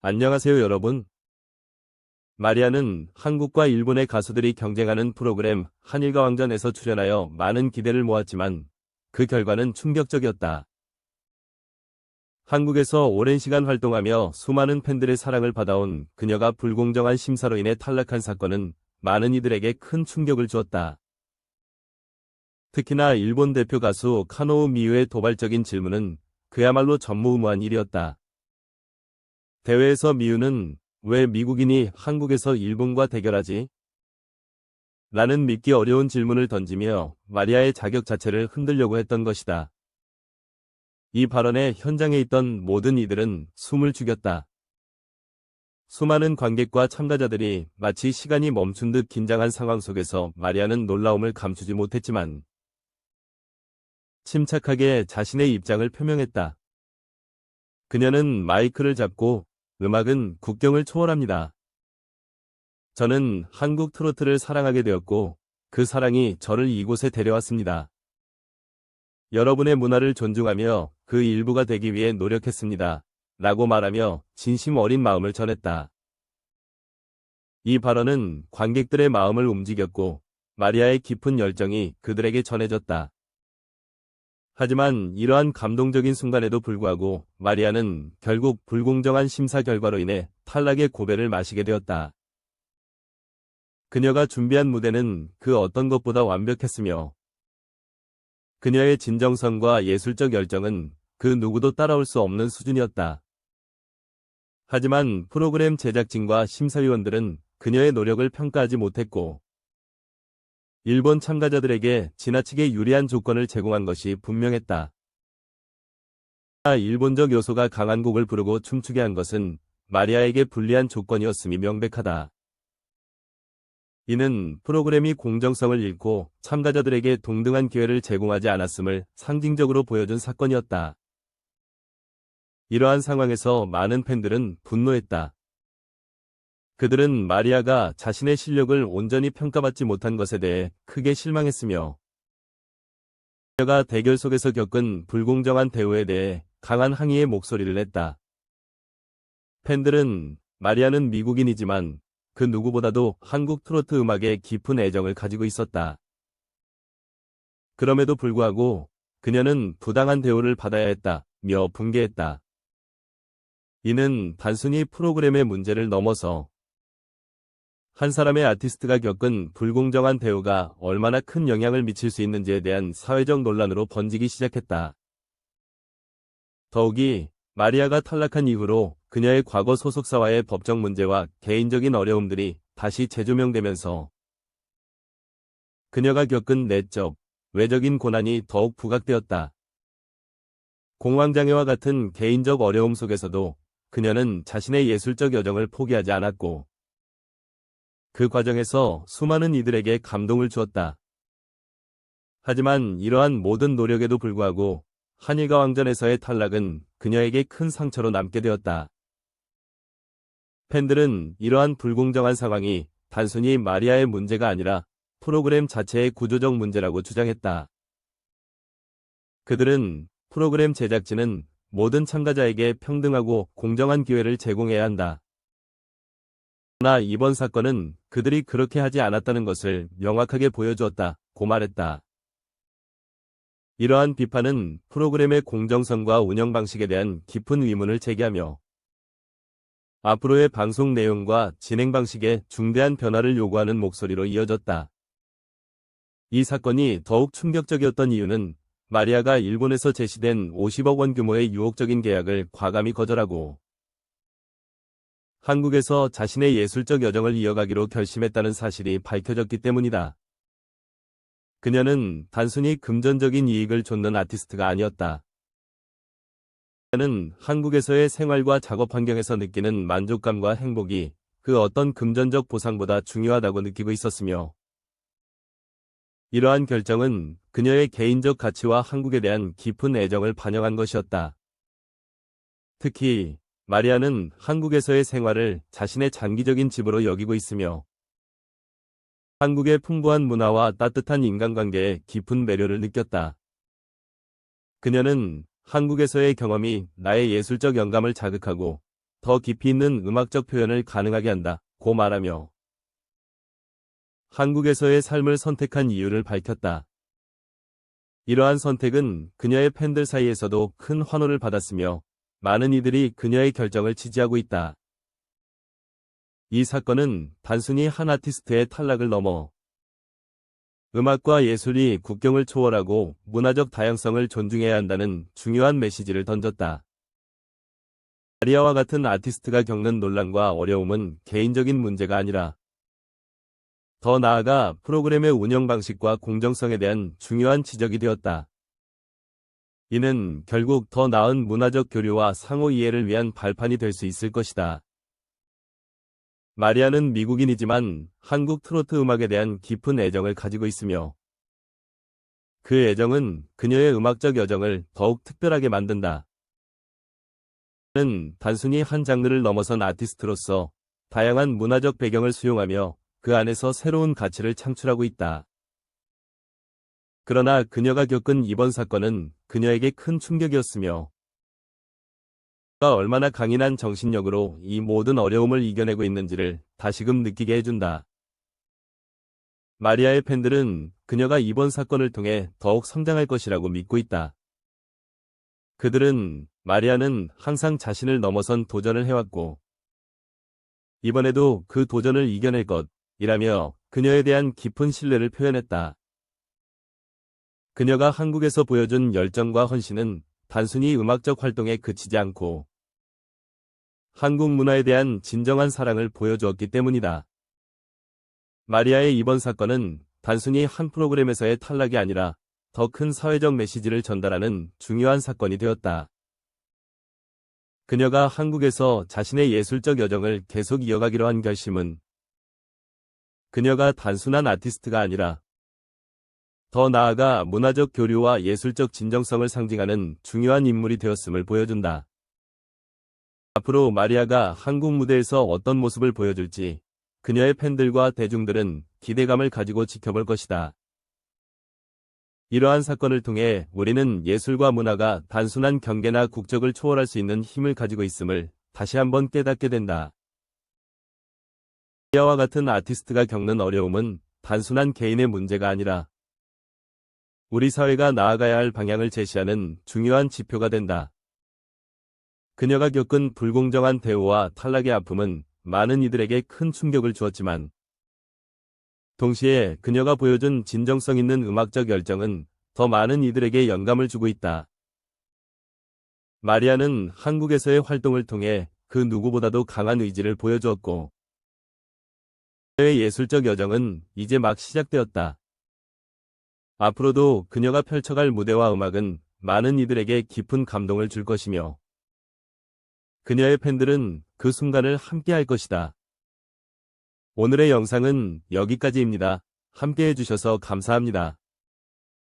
안녕하세요, 여러분. 마리아는 한국과 일본의 가수들이 경쟁하는 프로그램 한일가 왕전에서 출연하여 많은 기대를 모았지만 그 결과는 충격적이었다. 한국에서 오랜 시간 활동하며 수많은 팬들의 사랑을 받아온 그녀가 불공정한 심사로 인해 탈락한 사건은 많은 이들에게 큰 충격을 주었다. 특히나 일본 대표 가수 카노우 미유의 도발적인 질문은 그야말로 전무후무한 일이었다. 대회에서 미유는 "왜 미국인이 한국에서 일본과 대결하지?" 라는 믿기 어려운 질문을 던지며 마리아의 자격 자체를 흔들려고 했던 것이다. 이 발언에 현장에 있던 모든 이들은 숨을 죽였다. 수많은 관객과 참가자들이 마치 시간이 멈춘 듯 긴장한 상황 속에서 마리아는 놀라움을 감추지 못했지만 침착하게 자신의 입장을 표명했다. 그녀는 마이크를 잡고 "음악은 국경을 초월합니다. 저는 한국 트로트를 사랑하게 되었고 그 사랑이 저를 이곳에 데려왔습니다. 여러분의 문화를 존중하며 그 일부가 되기 위해 노력했습니다. 라고 말하며 진심 어린 마음을 전했다. 이 발언은 관객들의 마음을 움직였고 마리아의 깊은 열정이 그들에게 전해졌다. 하지만 이러한 감동적인 순간에도 불구하고 마리아는 결국 불공정한 심사 결과로 인해 탈락의 고배를 마시게 되었다. 그녀가 준비한 무대는 그 어떤 것보다 완벽했으며 그녀의 진정성과 예술적 열정은 그 누구도 따라올 수 없는 수준이었다. 하지만 프로그램 제작진과 심사위원들은 그녀의 노력을 평가하지 못했고 일본 참가자들에게 지나치게 유리한 조건을 제공한 것이 분명했다. 일본적 요소가 강한 곡을 부르고 춤추게 한 것은 마리아에게 불리한 조건이었음이 명백하다. 이는 프로그램이 공정성을 잃고 참가자들에게 동등한 기회를 제공하지 않았음을 상징적으로 보여준 사건이었다. 이러한 상황에서 많은 팬들은 분노했다. 그들은 마리아가 자신의 실력을 온전히 평가받지 못한 것에 대해 크게 실망했으며 그녀가 대결 속에서 겪은 불공정한 대우에 대해 강한 항의의 목소리를 냈다. 팬들은 마리아는 미국인이지만 그 누구보다도 한국 트로트 음악에 깊은 애정을 가지고 있었다. 그럼에도 불구하고 그녀는 부당한 대우를 받아야 했다며 분개했다. 이는 단순히 프로그램의 문제를 넘어서 한 사람의 아티스트가 겪은 불공정한 대우가 얼마나 큰 영향을 미칠 수 있는지에 대한 사회적 논란으로 번지기 시작했다. 더욱이 마리아가 탈락한 이후로 그녀의 과거 소속사와의 법적 문제와 개인적인 어려움들이 다시 재조명되면서 그녀가 겪은 내적, 외적인 고난이 더욱 부각되었다. 공황장애와 같은 개인적 어려움 속에서도 그녀는 자신의 예술적 여정을 포기하지 않았고 그 과정에서 수많은 이들에게 감동을 주었다. 하지만 이러한 모든 노력에도 불구하고 한일가 왕전에서의 탈락은 그녀에게 큰 상처로 남게 되었다. 팬들은 이러한 불공정한 상황이 단순히 마리아의 문제가 아니라 프로그램 자체의 구조적 문제라고 주장했다. 그들은 프로그램 제작진은 모든 참가자에게 평등하고 공정한 기회를 제공해야 한다. 그러나 이번 사건은 그들이 그렇게 하지 않았다는 것을 명확하게 보여주었다고 말했다. 이러한 비판은 프로그램의 공정성과 운영 방식에 대한 깊은 의문을 제기하며 앞으로의 방송 내용과 진행 방식에 중대한 변화를 요구하는 목소리로 이어졌다. 이 사건이 더욱 충격적이었던 이유는 마리아가 일본에서 제시된 50억 원 규모의 유혹적인 계약을 과감히 거절하고 한국에서 자신의 예술적 여정을 이어가기로 결심했다는 사실이 밝혀졌기 때문이다. 그녀는 단순히 금전적인 이익을 좇는 아티스트가 아니었다. 그녀는 한국에서의 생활과 작업 환경에서 느끼는 만족감과 행복이 그 어떤 금전적 보상보다 중요하다고 느끼고 있었으며 이러한 결정은 그녀의 개인적 가치와 한국에 대한 깊은 애정을 반영한 것이었다. 특히 마리아는 한국에서의 생활을 자신의 장기적인 집으로 여기고 있으며 한국의 풍부한 문화와 따뜻한 인간관계에 깊은 매료를 느꼈다. 그녀는 한국에서의 경험이 나의 예술적 영감을 자극하고 더 깊이 있는 음악적 표현을 가능하게 한다고 말하며 한국에서의 삶을 선택한 이유를 밝혔다. 이러한 선택은 그녀의 팬들 사이에서도 큰 환호를 받았으며 많은 이들이 그녀의 결정을 지지하고 있다. 이 사건은 단순히 한 아티스트의 탈락을 넘어 음악과 예술이 국경을 초월하고 문화적 다양성을 존중해야 한다는 중요한 메시지를 던졌다. 마리아와 같은 아티스트가 겪는 논란과 어려움은 개인적인 문제가 아니라 더 나아가 프로그램의 운영 방식과 공정성에 대한 중요한 지적이 되었다. 이는 결국 더 나은 문화적 교류와 상호 이해를 위한 발판이 될 수 있을 것이다. 마리아는 미국인이지만 한국 트로트 음악에 대한 깊은 애정을 가지고 있으며 그 애정은 그녀의 음악적 여정을 더욱 특별하게 만든다. 그는 단순히 한 장르를 넘어선 아티스트로서 다양한 문화적 배경을 수용하며 그 안에서 새로운 가치를 창출하고 있다. 그러나 그녀가 겪은 이번 사건은 그녀에게 큰 충격이었으며 그가 얼마나 강인한 정신력으로 이 모든 어려움을 이겨내고 있는지를 다시금 느끼게 해준다. 마리아의 팬들은 그녀가 이번 사건을 통해 더욱 성장할 것이라고 믿고 있다. 그들은 마리아는 항상 자신을 넘어선 도전을 해왔고 이번에도 그 도전을 이겨낼 것이라며 그녀에 대한 깊은 신뢰를 표현했다. 그녀가 한국에서 보여준 열정과 헌신은 단순히 음악적 활동에 그치지 않고 한국 문화에 대한 진정한 사랑을 보여주었기 때문이다. 마리아의 이번 사건은 단순히 한 프로그램에서의 탈락이 아니라 더 큰 사회적 메시지를 전달하는 중요한 사건이 되었다. 그녀가 한국에서 자신의 예술적 여정을 계속 이어가기로 한 결심은 그녀가 단순한 아티스트가 아니라 더 나아가 문화적 교류와 예술적 진정성을 상징하는 중요한 인물이 되었음을 보여준다. 앞으로 마리아가 한국 무대에서 어떤 모습을 보여줄지 그녀의 팬들과 대중들은 기대감을 가지고 지켜볼 것이다. 이러한 사건을 통해 우리는 예술과 문화가 단순한 경계나 국적을 초월할 수 있는 힘을 가지고 있음을 다시 한번 깨닫게 된다. 마리아와 같은 아티스트가 겪는 어려움은 단순한 개인의 문제가 아니라 우리 사회가 나아가야 할 방향을 제시하는 중요한 지표가 된다. 그녀가 겪은 불공정한 대우와 탈락의 아픔은 많은 이들에게 큰 충격을 주었지만 동시에 그녀가 보여준 진정성 있는 음악적 열정은 더 많은 이들에게 영감을 주고 있다. 마리아는 한국에서의 활동을 통해 그 누구보다도 강한 의지를 보여주었고 그녀의 예술적 여정은 이제 막 시작되었다. 앞으로도 그녀가 펼쳐갈 무대와 음악은 많은 이들에게 깊은 감동을 줄 것이며 그녀의 팬들은 그 순간을 함께할 것이다. 오늘의 영상은 여기까지입니다. 함께해 주셔서 감사합니다.